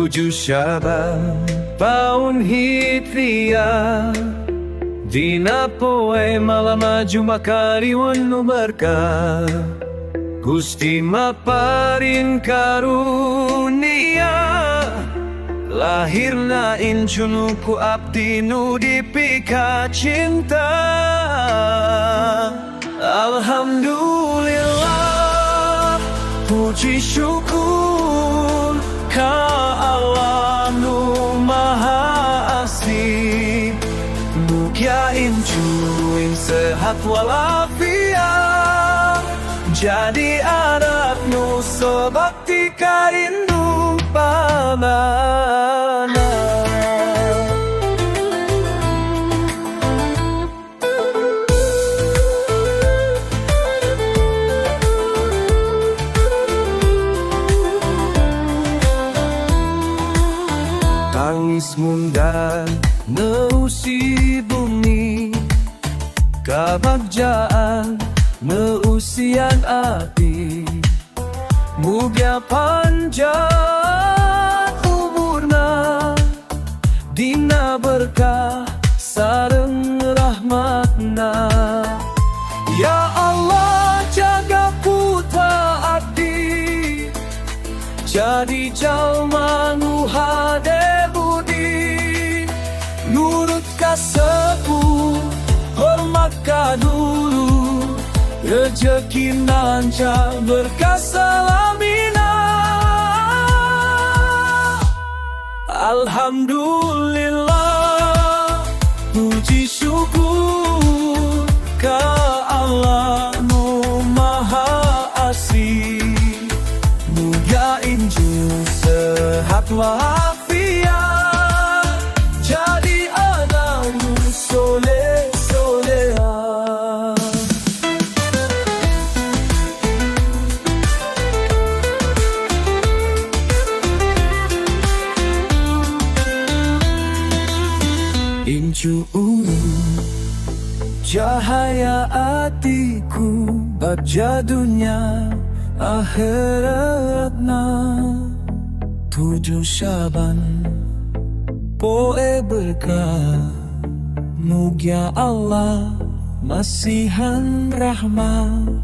7 Syaban tahun Hijriah, di napoe malam Jumakariwan nu berkah, Gusti maparin karunia, lahirna incunu ku abdi nu dipika cinta. Alhamdulillah, puji syukur ka Allah nu maha asih, mugia incuin sehat walafiat, jadi anak nu sebakti karindu pamana. Tangis munda neusi bumi, kabagjaan neusian api, mugia panjang umurna, dina berkah sareng rahmatna. Ya Allah jaga putra abdi, jadi jalma nu hade budi, nurut kasepuh hormat kadulu, rezeki lancar berkah salamina. Alhamdulillah, puji syukur ka Allah nu maha asih, mugia injil sehat walafiat, jadi anak nu soleh solehah. Incu cahaya hatiku, baja dunia akhiratna. 7 Syaban poe berkah, mugia Allah masihan rahmat.